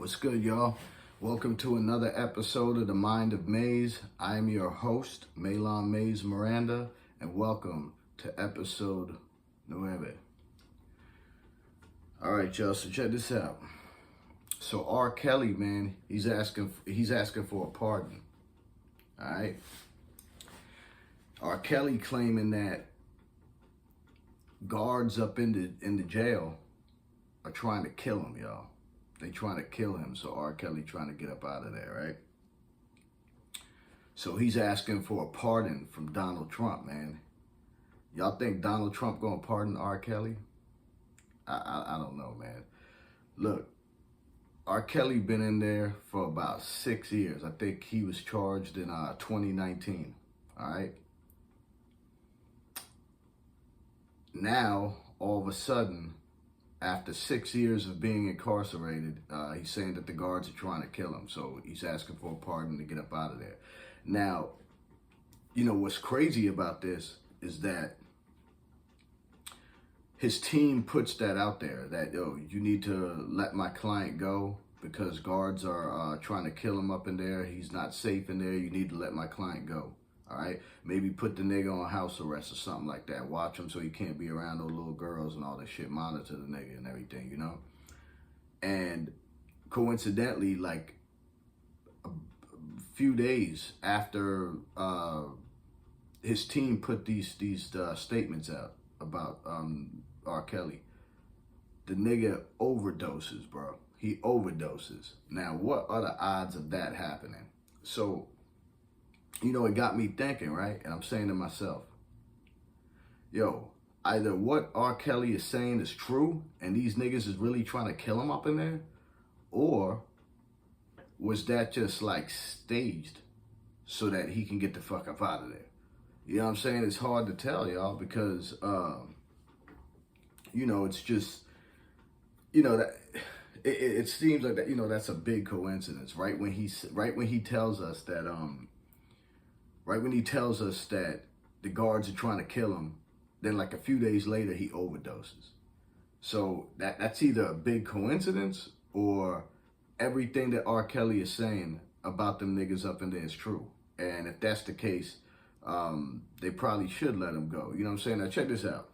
What's good, y'all? Welcome to another episode of The Mind of Maze. I am your host, Malon Maze Miranda, and welcome to episode 9. All right, y'all, so check this out. So R.Kelly, man, he's asking for a pardon. All right? R.Kelly claiming that guards up in the jail are trying to kill him, y'all. They trying to kill him, so R.Kelly trying to get up out of there, right? So he's asking for a pardon from Donald Trump, man. Y'all think Donald Trump gonna pardon R.Kelly? I don't know, man. Look, R.Kelly been in there for about 6 years. I think he was charged in 2019, all right? Now, all of a sudden, after 6 years of being incarcerated, he's saying that the guards are trying to kill him. So he's asking for a pardon to get up out of there. Now, you know, what's crazy about this is that his team puts that out there that, yo, you need to let my client go because guards are trying to kill him up in there. He's not safe in there. You need to let my client go. All right, maybe put the nigga on house arrest or something like that. Watch him so he can't be around those little girls and all that shit. Monitor the nigga and everything, you know? And coincidentally, like a few days after his team put these statements out about R. Kelly, the nigga overdoses, bro. He overdoses. Now, what are the odds of that happening? So, you know, it got me thinking, right? And I'm saying to myself, yo, either what R. Kelly is saying is true and these niggas is really trying to kill him up in there, or was that just like staged so that he can get the fuck up out of there? You know what I'm saying? It's hard to tell, y'all, because, you know, it's just, you know, that it seems like that, you know, that's a big coincidence, right? When he tells us that, right when he tells us that the guards are trying to kill him, then like a few days later, he overdoses. So that's either a big coincidence or everything that R. Kelly is saying about them niggas up in there is true. And if that's the case, they probably should let him go. You know what I'm saying? Now check this out.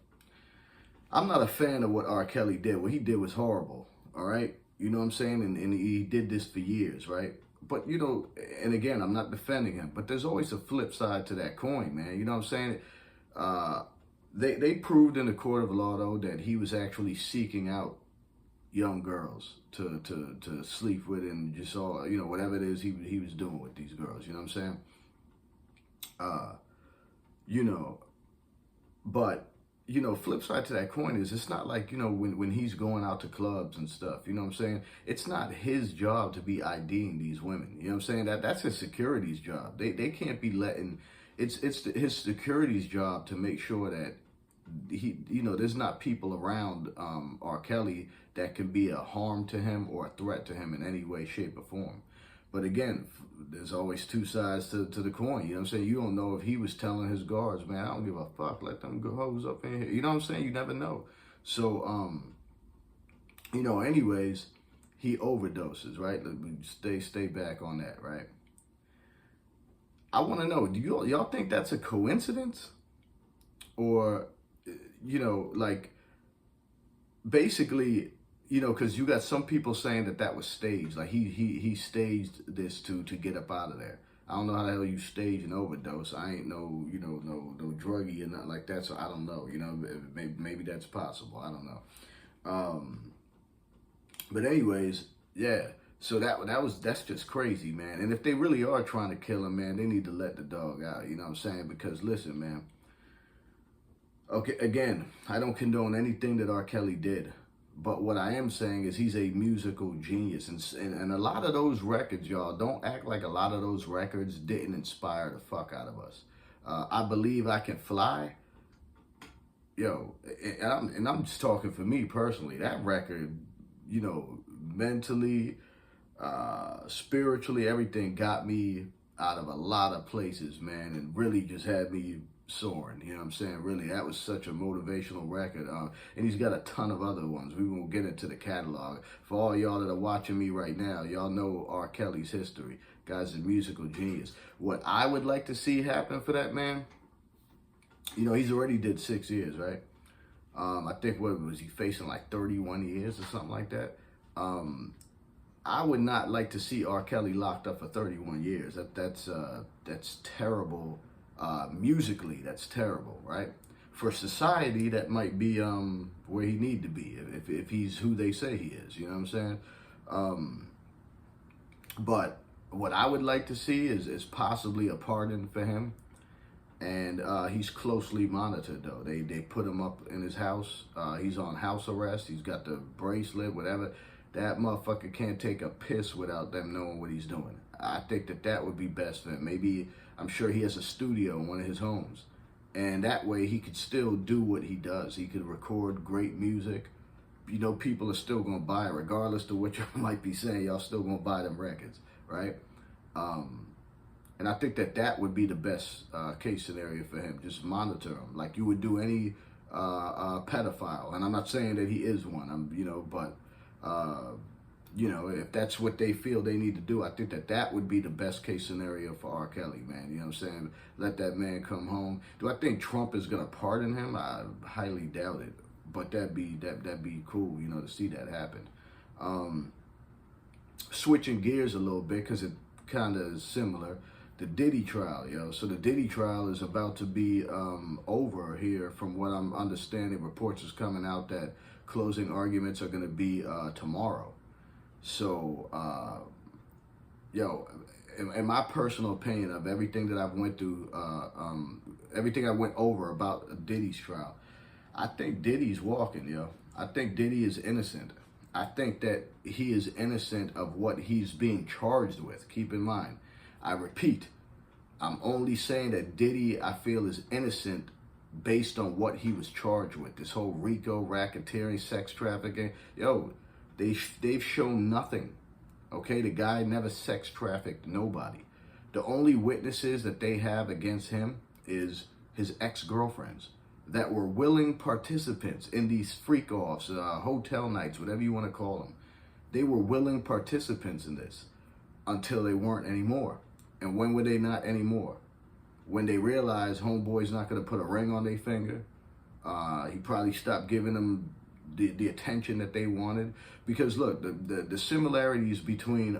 I'm not a fan of what R. Kelly did. What he did was horrible, all right? You know what I'm saying? And he did this for years, right? But, you know, and again, I'm not defending him, but there's always a flip side to that coin, man. You know what I'm saying? They proved in the court of law, though, that he was actually seeking out young girls to sleep with and just all, you know, whatever it is he was doing with these girls. You know what I'm saying? You know, but, you know, flip side to that coin is it's not like, you know, when he's going out to clubs and stuff, you know what I'm saying? It's not his job to be IDing these women. You know what I'm saying? That's his security's job. They can't be letting, his security's job to make sure that he, you know, there's not people around R. Kelly that can be a harm to him or a threat to him in any way, shape, or form. But again, there's always two sides to the coin. You know what I'm saying? You don't know if he was telling his guards, man, I don't give a fuck. Let them go hoes up in here. You know what I'm saying? You never know. So, you know, anyways, he overdoses, right? Let me stay back on that, right? I want to know, do y'all think that's a coincidence? Or, you know, like, basically, you know, because you got some people saying that was staged. Like, he staged this to get up out of there. I don't know how the hell you stage an overdose. I ain't no, you know, no druggie or nothing like that, so I don't know. You know, maybe that's possible. I don't know. But anyways, yeah. So that's just crazy, man. And if they really are trying to kill him, man, they need to let the dog out. You know what I'm saying? Because listen, man. Okay, again, I don't condone anything that R. Kelly did. But what I am saying is he's a musical genius. And a lot of those records, y'all, don't act like a lot of those records didn't inspire the fuck out of us. I Believe I Can Fly. Yo, and I'm just talking for me personally. That record, you know, mentally, spiritually, everything got me out of a lot of places, man. And really just had me soaring. You know what I'm saying? Really, that was such a motivational record. And he's got a ton of other ones. We won't get into the catalog. For all y'all that are watching me right now, y'all know R. Kelly's history. Guy's a musical genius. What I would like to see happen for that man, you know, he's already did 6 years, right? I think, what was he facing, like 31 years or something like that? I would not like to see R. Kelly locked up for 31 years. That's terrible. Musically, that's terrible, right? For society, that might be where he need to be if he's who they say he is. You know what I'm saying? But what I would like to see is possibly a pardon for him. And he's closely monitored, though. They put him up in his house. He's on house arrest. He's got the bracelet, whatever. That motherfucker can't take a piss without them knowing what he's doing. I think that would be best for him. Maybe, I'm sure he has a studio in one of his homes. And that way he could still do what he does. He could record great music. You know, people are still going to buy it. Regardless of what you might be saying, y'all still going to buy them records, right? And I think that would be the best case scenario for him. Just monitor him like you would do any pedophile. And I'm not saying that he is one. But if that's what they feel they need to do, I think that would be the best case scenario for R. Kelly, man. You know what I'm saying? Let that man come home. Do I think Trump is gonna pardon him? I highly doubt it. But that'd be cool, you know, to see that happen. Switching gears a little bit because it kind of is similar. The Diddy trial, yo. So the Diddy trial is about to be over here. From what I'm understanding, reports is coming out that closing arguments are going to be tomorrow. So, in my personal opinion of everything that I've went through, everything I went over about Diddy's trial, I think Diddy's walking, yo. I think Diddy is innocent. I think that he is innocent of what he's being charged with. Keep in mind, I repeat, I'm only saying that Diddy, I feel, is innocent based on what he was charged with. This whole RICO, racketeering, sex trafficking. Yo, they've shown nothing. Okay, the guy never sex trafficked nobody. The only witnesses that they have against him is his ex-girlfriends that were willing participants in these freak-offs, hotel nights, whatever you want to call them. They were willing participants in this until they weren't anymore. And when were they not anymore? When they realized homeboy's not going to put a ring on their finger. He probably stopped giving them the attention that they wanted. Because look, the similarities between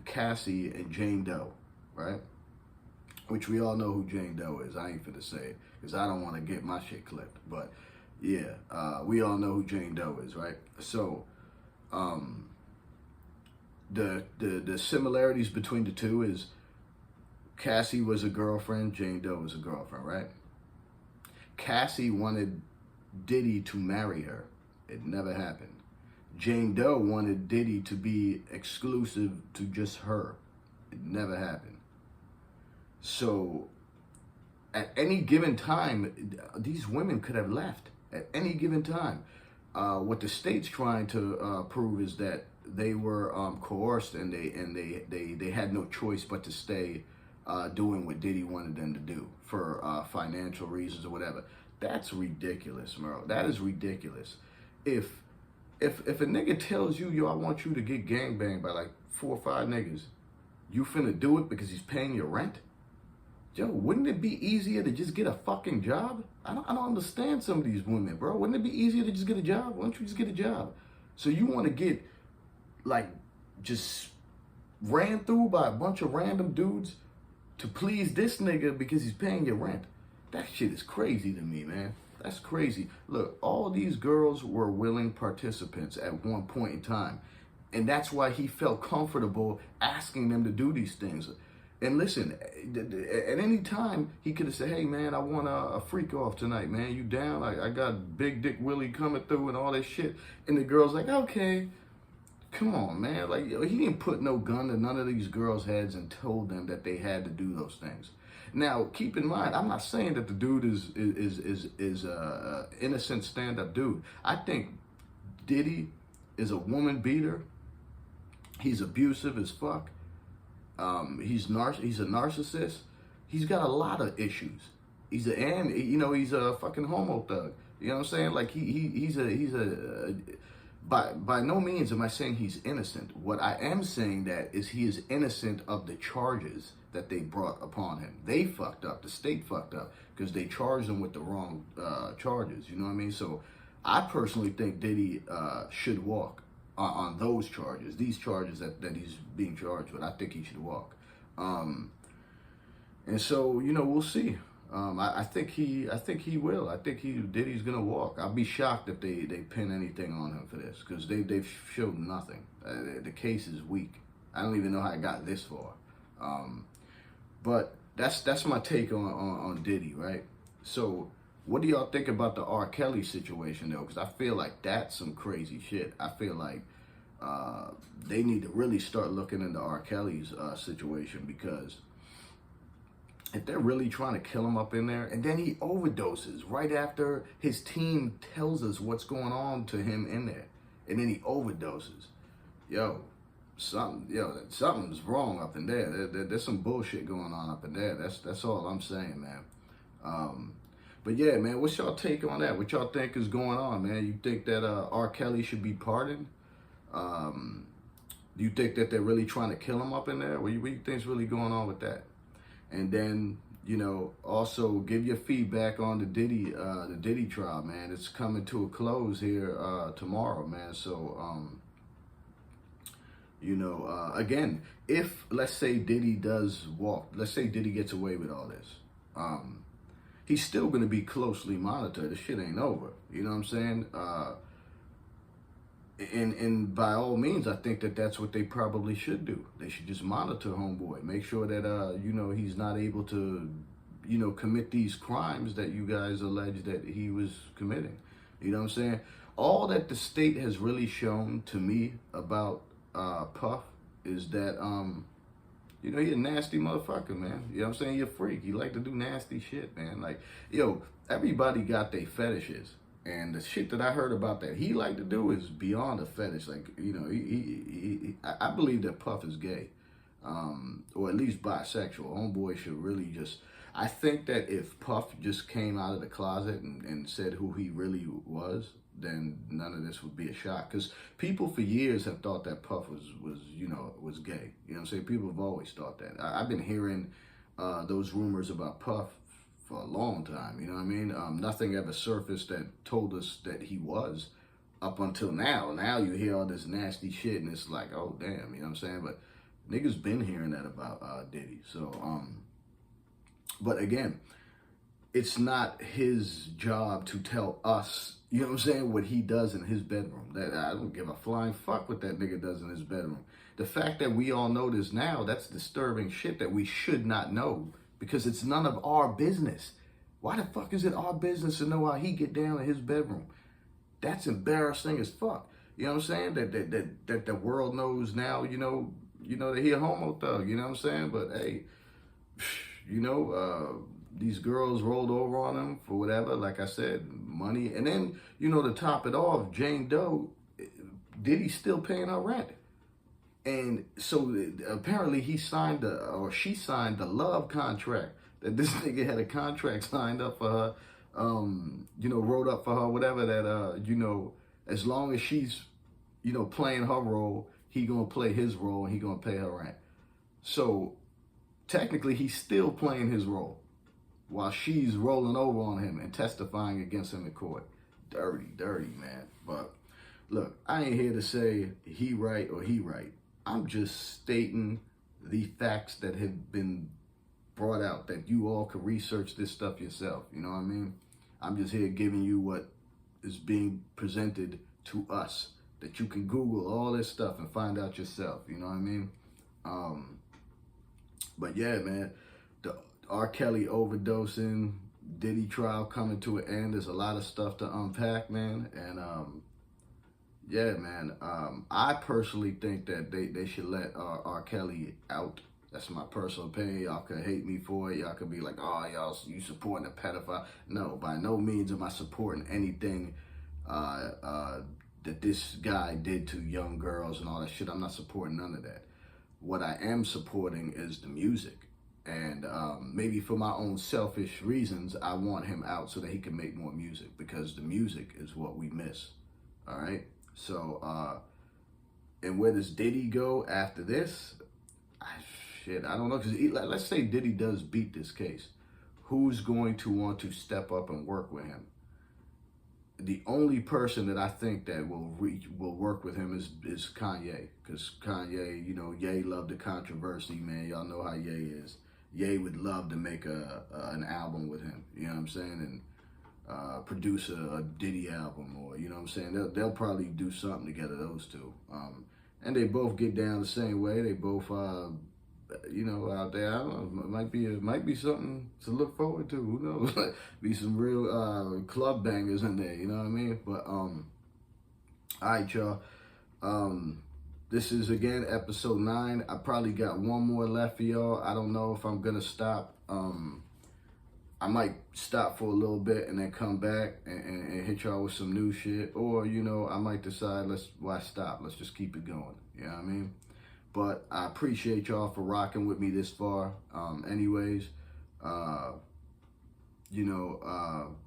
Cassie and Jane Doe, right? Which we all know who Jane Doe is. I ain't finna say it because I don't want to get my shit clipped. But yeah, we all know who Jane Doe is, right? So the similarities between the two is Cassie was a girlfriend, Jane Doe was a girlfriend, right? Cassie wanted Diddy to marry her. It never happened. Jane Doe wanted Diddy to be exclusive to just her. It never happened. So at any given time, these women could have left at any given time. What the state's trying to prove is that they were coerced and they had no choice but to stay doing what Diddy wanted them to do for financial reasons or whatever. That's ridiculous, Merle. That is ridiculous. If a nigga tells you, yo, I want you to get gangbanged by like 4 or 5 niggas, you finna do it because he's paying your rent? Yo, wouldn't it be easier to just get a fucking job? I don't understand some of these women, bro. Wouldn't it be easier to just get a job? Why don't you just get a job? So you want to get, like, just ran through by a bunch of random dudes to please this nigga because he's paying your rent? That shit is crazy to me, man. That's crazy. Look, all these girls were willing participants at one point in time. And that's why he felt comfortable asking them to do these things. And listen, at any time, he could have said, hey, man, I want a freak off tonight, man. You down? I got Big Dick Willie coming through and all that shit. And the girl's like, okay. Come on, man. Like, he didn't put no gun to none of these girls' heads and told them that they had to do those things. Now, keep in mind, I'm not saying that the dude is a innocent stand-up dude. I think Diddy is a woman beater. He's abusive as fuck. He's a narcissist. He's got a lot of issues. he's a fucking homo thug. You know what I'm saying? Like he's a by no means am I saying he's innocent. What I am saying that is he is innocent of the charges that they brought upon him. They fucked up. The state fucked up because they charged him with the wrong charges. You know what I mean? So I personally think Diddy should walk on those charges. These charges that he's being charged with. I think he should walk. And so, we'll see. I think he will. I think Diddy's gonna walk. I'll be shocked if they pin anything on him for this because they've showed nothing. The case is weak. I don't even know how it got this far. But that's my take on Diddy, right? So, what do y'all think about the R.Kelly situation though? Because I feel like that's some crazy shit. I feel like they need to really start looking into R.Kelly's situation because if they're really trying to kill him up in there, and then he overdoses right after his team tells us what's going on to him in there, and then he overdoses, something's wrong up in there. There's some bullshit going on up in there. That's all I'm saying, man. But yeah, man, what's y'all take on that? What y'all think is going on, man? You think that R. Kelly should be pardoned? Do you think that they're really trying to kill him up in there? What do you think's really going on with that? And then, also give your feedback on the Diddy trial, man. It's coming to a close here tomorrow, man. So, again, if let's say Diddy does walk, let's say Diddy gets away with all this, he's still gonna be closely monitored. The shit ain't over. You know what I'm saying? And by all means, I think that that's what they probably should do. They should just monitor homeboy, make sure that he's not able to, commit these crimes that you guys allege that he was committing. You know what I'm saying? All that the state has really shown to me about Puff is that he's a nasty motherfucker, man. You know what I'm saying? You're a freak. You like to do nasty shit, man. Like, everybody got their fetishes. And the shit that I heard about that he liked to do is beyond a fetish. Like, I believe that Puff is gay, or at least bisexual. Homeboy should really I think that if Puff just came out of the closet and said who he really was, then none of this would be a shock. Because people for years have thought that Puff was gay. You know what I'm saying? People have always thought that. I've been hearing those rumors about Puff for a long time, you know what I mean? Nothing ever surfaced that told us that he was up until now. Now you hear all this nasty shit and it's like, oh damn, you know what I'm saying? But niggas been hearing that about Diddy. So, but again, it's not his job to tell us, you know what I'm saying, what he does in his bedroom. That I don't give a flying fuck what that nigga does in his bedroom. The fact that we all know this now, that's disturbing shit that we should not know. Because it's none of our business. Why the fuck is it our business to know how he get down in his bedroom? That's embarrassing as fuck. You know what I'm saying? That the world knows now, that he a homo thug, you know what I'm saying? But hey, these girls rolled over on him for whatever, like I said, money. And then, to top it off, Jane Doe, Diddy still paying her rent. And so apparently she signed the love contract that this nigga had a contract signed up for her, wrote up for her, whatever that, as long as she's, playing her role, he gonna play his role and he gonna pay her rent. So technically he's still playing his role while she's rolling over on him and testifying against him in court. Dirty, man. But look, I ain't here to say he right or he right. I'm just stating the facts that have been brought out, that you all can research this stuff yourself. You know what I mean? I'm just here giving you what is being presented to us, that you can Google all this stuff and find out yourself. You know what I mean? But yeah, man, the R. Kelly overdosing, Diddy trial coming to an end. There's a lot of stuff to unpack, man. And yeah, man, I personally think that they should let R. Kelly out. That's my personal opinion. Y'all could hate me for it. Y'all could be like, oh, you supporting a pedophile. No, by no means am I supporting anything that this guy did to young girls and all that shit. I'm not supporting none of that. What I am supporting is the music. And maybe for my own selfish reasons, I want him out so that he can make more music, because the music is what we miss. All right. So, and where does Diddy go after this? I don't know. Because let's say Diddy does beat this case. Who's going to want to step up and work with him? The only person that I think that will work with him is Kanye, because Kanye, Ye loved the controversy, man. Y'all know how Ye is. Ye would love to make an album with him. You know what I'm saying? And produce a Diddy album, or you know what I'm saying. They'll probably do something together, those two. And they both get down the same way. They both out there. I don't know. It might be something to look forward to. Who knows? Be some real club bangers in there. You know what I mean? But all right, y'all. This is again episode 9. I probably got one more left for y'all. I don't know if I'm gonna stop. I might stop for a little bit and then come back and hit y'all with some new shit, or I might decide why stop? Let's just keep it going. You know what I mean? But I appreciate y'all for rocking with me this far.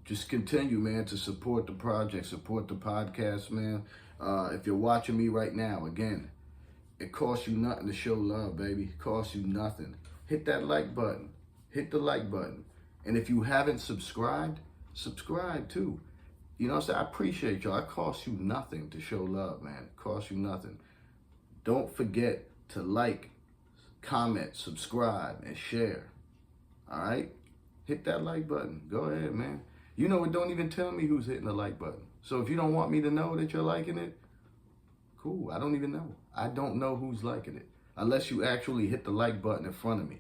Just continue, man, to support the project, support the podcast, man. If you're watching me right now, again, it costs you nothing to show love, baby. It costs you nothing. Hit that like button. Hit the like button. And if you haven't subscribed, subscribe too. You know what I'm saying? I appreciate y'all. It costs you nothing to show love, man. It costs you nothing. Don't forget to like, comment, subscribe, and share. All right? Hit that like button. Go ahead, man. It don't even tell me who's hitting the like button. So if you don't want me to know that you're liking it, cool. I don't even know. I don't know who's liking it unless you actually hit the like button in front of me.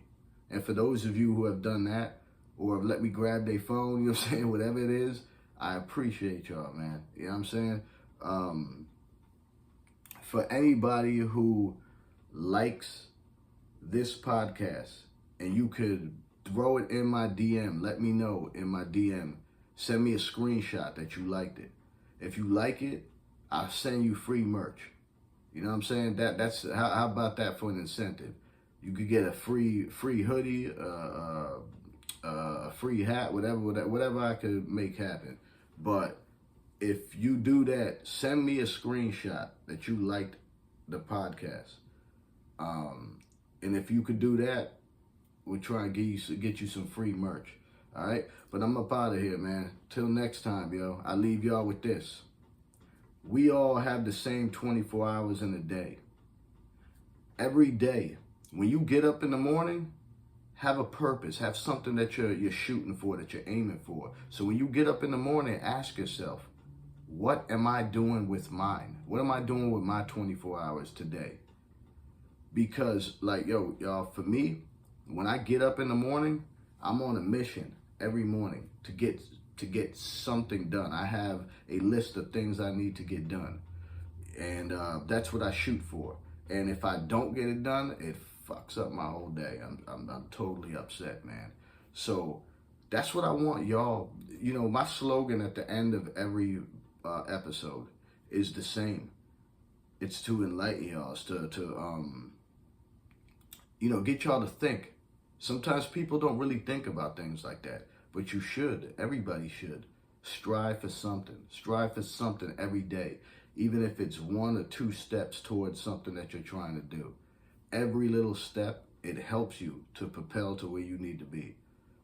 And for those of you who have done that, or have let me grab their phone, you know what I'm saying, whatever it is, I appreciate y'all, man. You know what I'm saying? For anybody who likes this podcast, and you could throw it in my DM, let me know in my DM, send me a screenshot that you liked it. If you like it, I'll send you free merch. You know what I'm saying? That's how about that for an incentive? You could get a free hoodie, a free hat, whatever I could make happen. But if you do that, send me a screenshot that you liked the podcast. And if you could do that, we'll try and get you some free merch. All right? But I'm up out of here, man. Till next time, yo. I leave y'all with this. We all have the same 24 hours in a day. Every day, when you get up in the morning, have a purpose. Have something that you're shooting for, that you're aiming for. So when you get up in the morning, ask yourself, what am I doing with mine? What am I doing with my 24 hours today? Because, y'all, for me, when I get up in the morning, I'm on a mission every morning to get something done. I have a list of things I need to get done. And that's what I shoot for. And if I don't get it done, it fucks up my whole day. I'm totally upset, man. So that's what I want, y'all. My slogan at the end of every episode is the same. It's to enlighten y'all. It's to get y'all to think. Sometimes people don't really think about things like that, but you should. Everybody should. Strive for something. Strive for something every day, even if it's 1 or 2 steps towards something that you're trying to do. Every little step, it helps you to propel to where you need to be.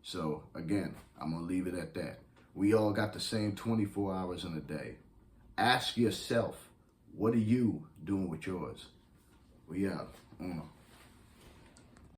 So, again, I'm going to leave it at that. We all got the same 24 hours in a day. Ask yourself, what are you doing with yours? We out.